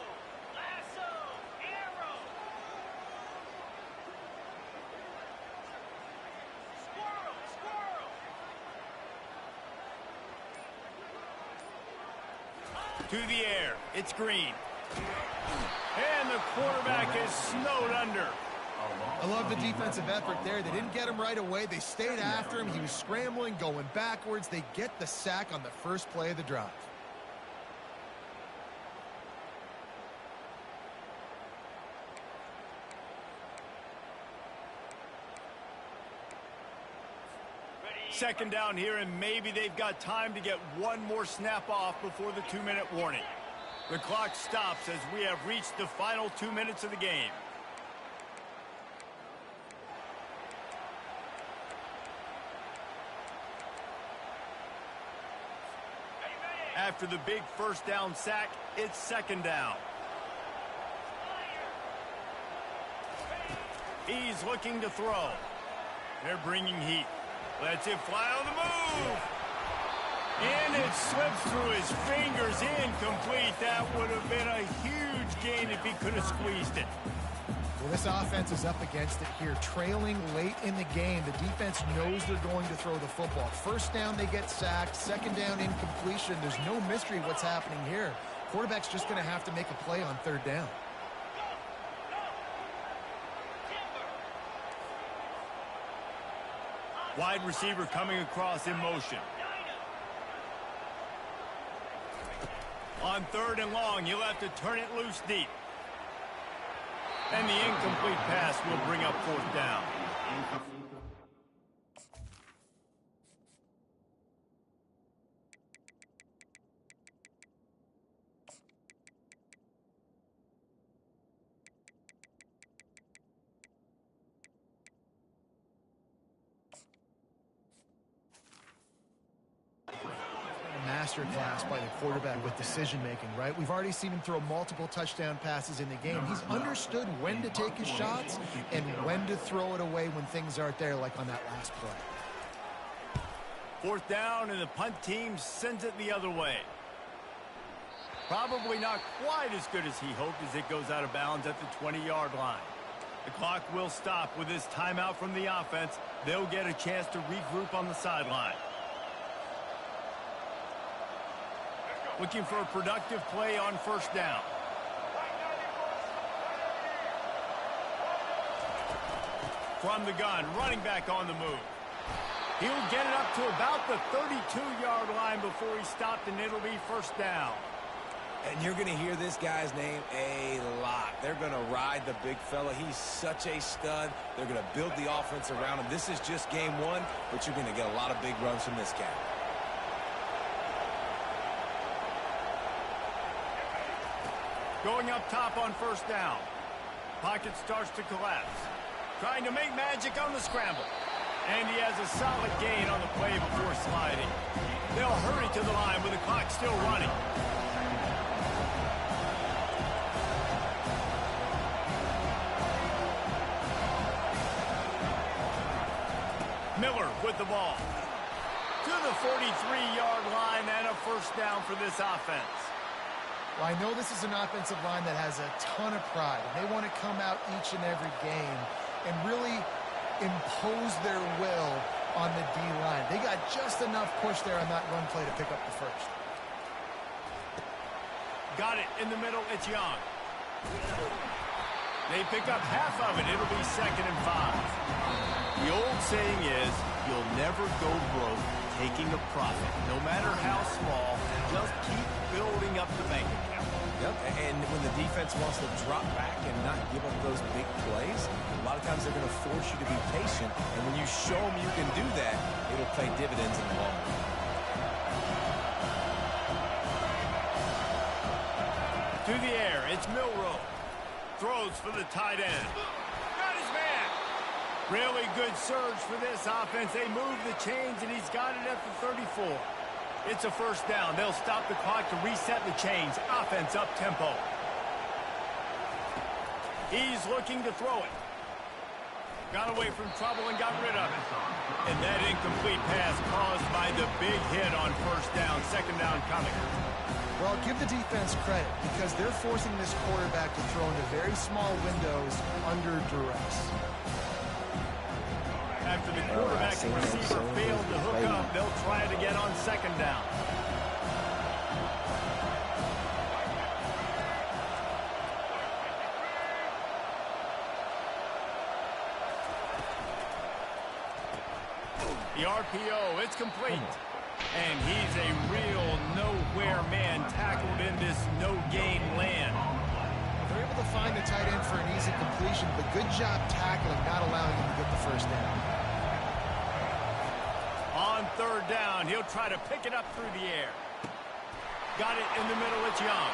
To the air. It's Green. And the quarterback is snowed under. I love the defensive effort there. They didn't get him right away. They stayed after him. He was scrambling, going backwards. They get the sack on the first play of the drive. Second down here, and maybe they've got time to get one more snap off before the 2-minute warning. The clock stops as we have reached the final 2 minutes of the game. After the big first down sack, it's second down. He's looking to throw. They're bringing heat. Lets it fly on the move. And it slips through his fingers, incomplete. That would have been a huge gain if he could have squeezed it. Well, this offense is up against it here. Trailing late in the game, the defense knows they're going to throw the football. First down, they get sacked. Second down, incompletion. There's no mystery what's happening here. Quarterback's just going to have to make a play on third down. Wide receiver coming across in motion. On third and long, you'll have to turn it loose deep. And the incomplete pass will bring up fourth down. Masterclass by the quarterback with decision-making, right? We've already seen him throw multiple touchdown passes in the game. He's understood when to take his shots and when to throw it away when things aren't there, like on that last play. Fourth down, and the punt team sends it the other way. Probably not quite as good as he hoped as it goes out of bounds at the 20-yard line. The clock will stop with this timeout from the offense. They'll get a chance to regroup on the sideline. Looking for a productive play on first down. From the gun, running back on the move. He'll get it up to about the 32-yard line before he's stopped, and it'll be first down. And you're going to hear this guy's name a lot. They're going to ride the big fella. He's such a stud. They're going to build the offense around him. This is just game one, but you're going to get a lot of big runs from this guy. Going up top on first down. Pocket starts to collapse. Trying to make magic on the scramble. And he has a solid gain on the play before sliding. They'll hurry to the line with the clock still running. Miller with the ball. To the 43-yard line and a first down for this offense. Well, I know this is an offensive line that has a ton of pride, and they want to come out each and every game and really impose their will on the D-line. They got just enough push there on that run play to pick up the first. Got it in the middle. It's Young. They pick up half of it. It'll be 2nd and 5. The old saying is, you'll never go broke taking a profit. No matter how small, just keep building up the bank account. Yep, and when the defense wants to drop back and not give up those big plays, a lot of times they're going to force you to be patient. And when you show them you can do that, it'll pay dividends in the long run. To the air, it's Milroe. Throws for the tight end. Got his man. Really good surge for this offense. They move the chains, and he's got it at the 34. It's a first down. They'll stop the clock to reset the chains. Offense up tempo. He's looking to throw it. Got away from trouble and got rid of it. And that incomplete pass caused by the big hit on first down. 2nd down coming. Well, give the defense credit because they're forcing this quarterback to throw into very small windows under duress. After the quarterback and receiver failed to hook up, they'll try it again on 2nd down. The RPO, it's complete. And he's a real nowhere man tackled in this no-gain land. They're able to find the tight end for an easy completion, but good job tackling, not allowing him to get the first down. On 3rd down, he'll try to pick it up through the air. Got it in the middle, it's Young.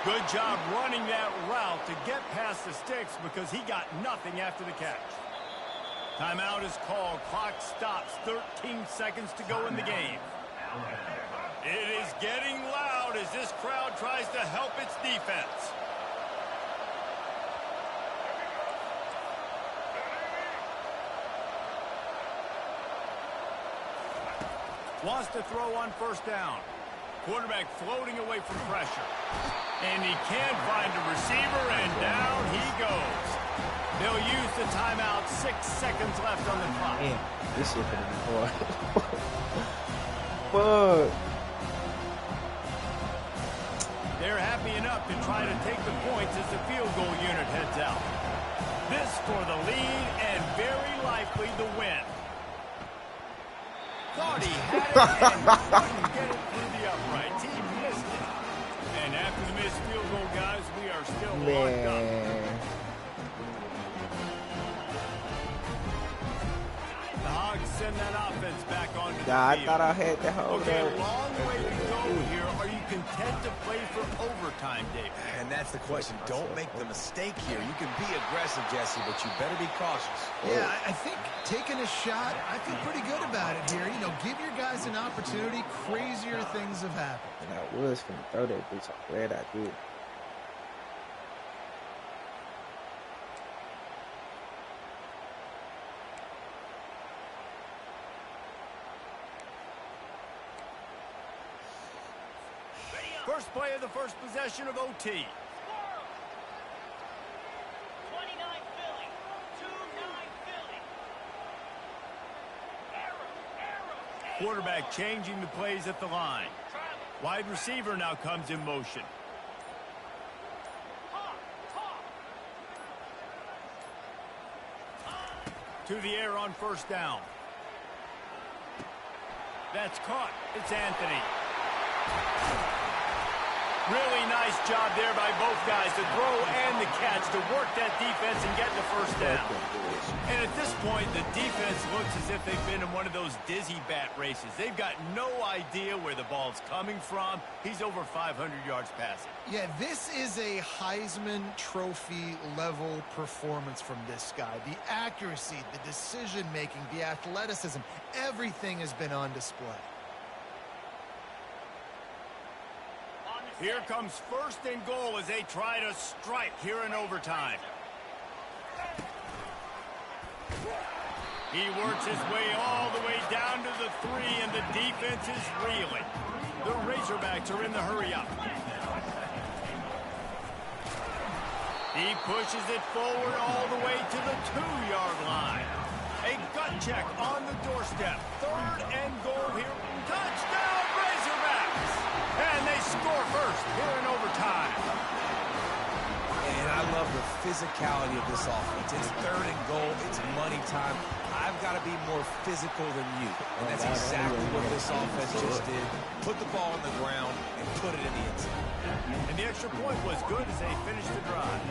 Good job running that route to get past the sticks because he got nothing after the catch. Timeout is called. Clock stops. 13 seconds to go in the game. It is getting loud as this crowd tries to help its defense. Wants to throw on first down. Quarterback floating away from pressure. And he can't find a receiver, and down he goes. They'll use the timeout. 6 seconds left on the clock. Man, this shit gonna be hard. Fuck. They're happy enough to try to take the points as the field goal unit heads out. This for the lead and very likely the win. Thought he had it and couldn't get it through the uprights. He missed it. And after the missed field goal, guys, we are still locked up. The Hogs send that offense back onto the field. I thought I had the whole Okay, a long way to go here. Are you content to play for overtime, Dave? And that's the question. Don't make the mistake here. You can be aggressive, Jesse, but you better be cautious. Yeah, I think taking a shot, I feel pretty good about it here. You know, give your guys an opportunity. Crazier things have happened. And I was finna throw that bitch. I'm glad I did. First play of the first possession of OT. 29 Philly. 2-9 Philly. Arrow. Quarterback changing the plays at the line. Wide receiver now comes in motion. To the air on first down. That's caught. It's Anthony. Really nice job there by both guys, the throw and the catch, to work that defense and get the first down. And at this point, the defense looks as if they've been in one of those dizzy bat races. They've got no idea where the ball's coming from. He's over 500 yards passing. Yeah, this is a Heisman Trophy level performance from this guy. The accuracy, the decision-making, the athleticism, everything has been on display. Here comes 1st and goal as they try to strike here in overtime. He works his way all the way down to the 3, and the defense is reeling. The Razorbacks are in the hurry-up. He pushes it forward all the way to the 2-yard line. A gut check on the doorstep. 3rd and goal here. Touchdown, Razorbacks! And they score first here in overtime. And I love the physicality of this offense. It's 3rd and goal. It's money time. I've got to be more physical than you. And that's exactly what this offense just did. Put the ball on the ground and put it in the end zone. And the extra point was good as they finished the drive.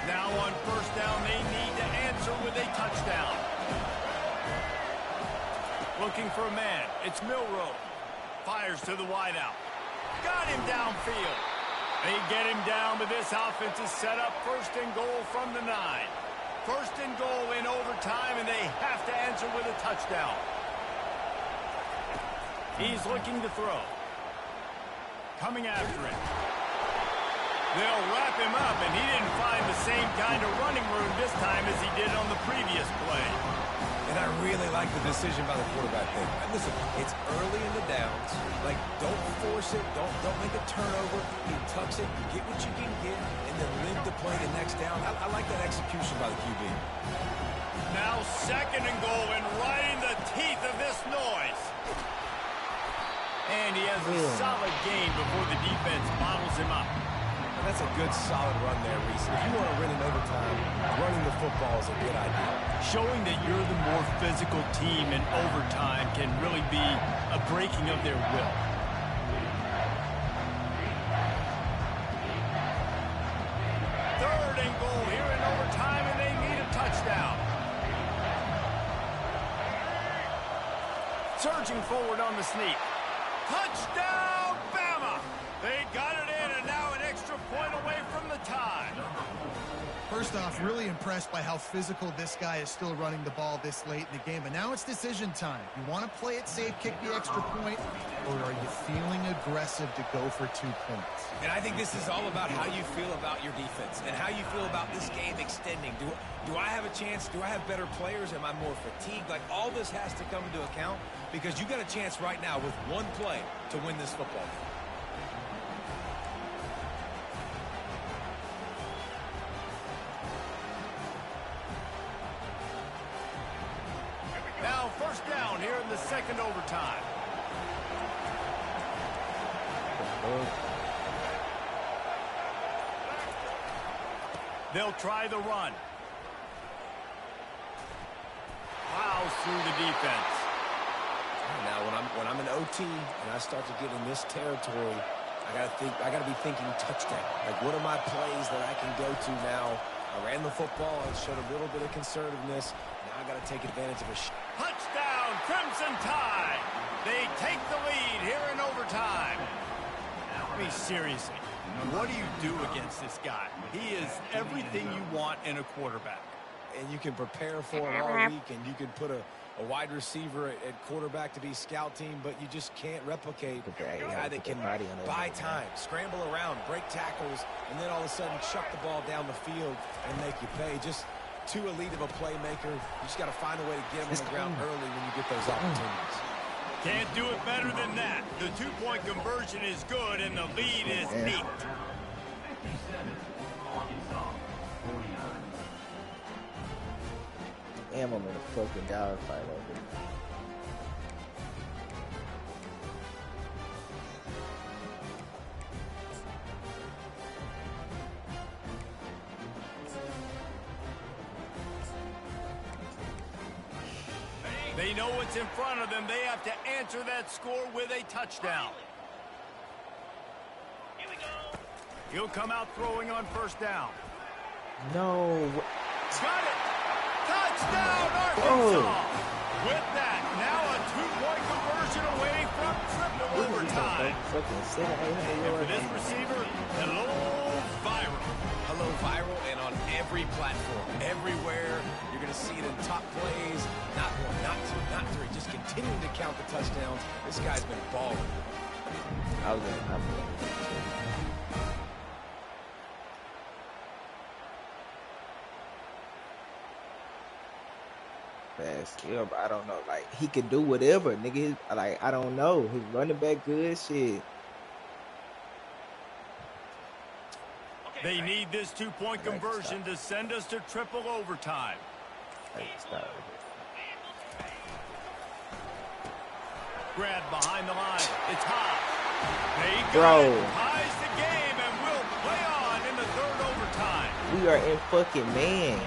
Now on 1st down, they need to answer with a touchdown. Looking for a man. It's Milroe. Fires to the wideout. Got him downfield. They get him down, but this offense is set up 1st and goal from the 9. 1st and goal in overtime, and they have to answer with a touchdown. He's looking to throw. Coming after it. They'll wrap him up, and he didn't find the same kind of running room this time as he did on the previous play. And I really like the decision by the quarterback there. And listen, it's early in the downs. Like, don't force it. Don't make a turnover. He tucks it. Get what you can get, and then live to play the next down. I like that execution by the QB. Now 2nd and goal, and right in the teeth of this noise. And he has a solid gain before the defense bottles him up. That's a good, solid run there, Reese. If you want to win in overtime, running the football is a good idea. Showing that you're the more physical team in overtime can really be a breaking of their will. Third and goal here in overtime, and they need a touchdown. Surging forward on the sneak. Touchdown, Bama! They got it in, and now an extra point away from the tie. First off, really impressed by how physical this guy is still running the ball this late in the game. But now it's decision time. You want to play it safe, kick the extra point, or are you feeling aggressive to go for 2 points? And I think this is all about how you feel about your defense and how you feel about this game extending. Do I have a chance? Do I have better players? Am I more fatigued? Like, all this has to come into account because you got a chance right now with one play to win this football game. Now 1st down here in the 2nd overtime. They'll try the run. Plows through the defense. Now, when I'm in OT and I start to get in this territory, I gotta be thinking touchdown. Like, what are my plays that I can go to now? I ran the football and showed a little bit of conservativeness. Now I got to take advantage of a Touchdown, Crimson Tide! They take the lead here in overtime. I mean, seriously, what do you do against this guy? He is everything you want in a quarterback. And you can prepare for it all week, and you can put a wide receiver at quarterback to be scout team, but you just can't replicate a guy that can buy time, scramble around, break tackles, and then all of a sudden chuck the ball down the field and make you pay. Just too elite of a playmaker. You just got to find a way to get him on the ground early when you get those opportunities. Can't do it better than that. The two-point conversion is good, and the lead is neat. Damn, I'm in a fucking dogfight over it. They know what's in front of them. They have to answer that score with a touchdown. Here we go. He'll come out throwing on first down. No. Got it. Touchdown, Arkansas. With that, now a 2-point conversion away from triple overtime. And for this receiver, hello, viral. Hello, viral, and on every platform, everywhere. You're going to see it in top plays. Not one, not two, not three. Just continuing to count the touchdowns. This guy's been balling. Fast skill, but I don't know. Like, he can do whatever, nigga. Like, I don't know. His running back good shit. They need this 2-point conversion to send us to triple overtime. Grab behind the line. It's high. They got it. Ties the game and will play on in the third overtime. We are in fucking man.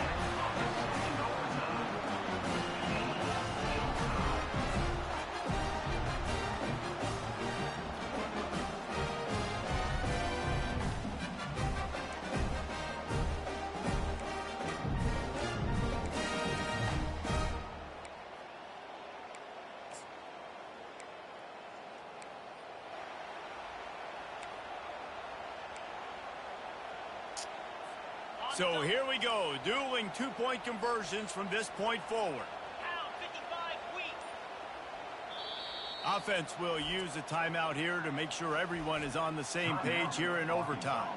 So here we go, dueling 2-point conversions from this point forward. Pound 55 weak. Offense will use a timeout here to make sure everyone is on the same page here in overtime.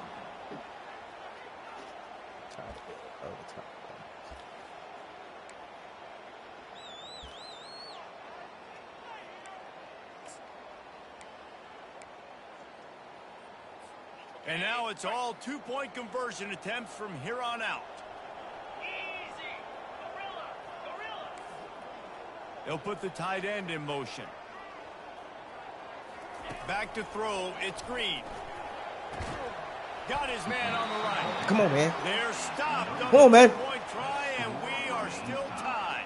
And now it's all 2-point conversion attempts from here on out. Easy. Gorilla. Gorilla. They'll put the tight end in motion. Back to throw. It's Green. Got his man on the right. Come on, man. They're stopped on Come on, man. the 2-point try, and we are still tied.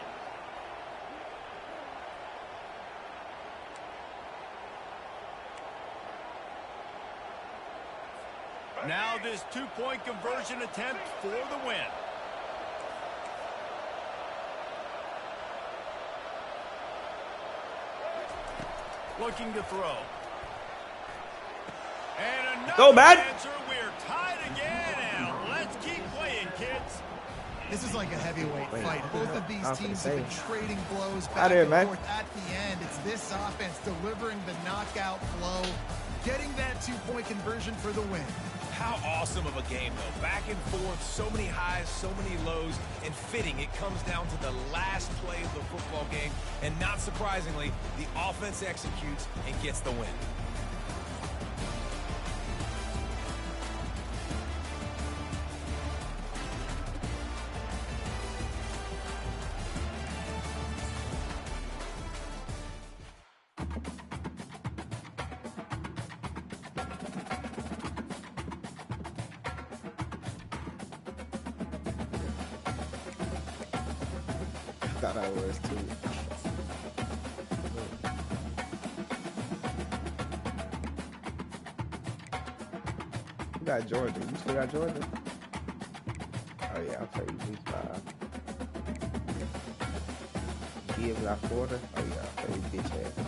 Now this 2-point conversion attempt for the win. Looking to throw. And another Go, man. answer. We're tied again, and let's keep playing, kids. This is like a heavyweight fight. Both of these teams have been trading blows back Out there, and man. forth at the end. It's this offense delivering the knockout blow, getting that 2-point conversion for the win. How awesome of a game, though. Back and forth, so many highs, so many lows, and fitting. It comes down to the last play of the football game, and not surprisingly, the offense executes and gets the win. Thought I was too. You got Georgia. You still got Georgia? Oh yeah, I'll play week 5. Give La Florida. Oh yeah, I'll play bitch ass.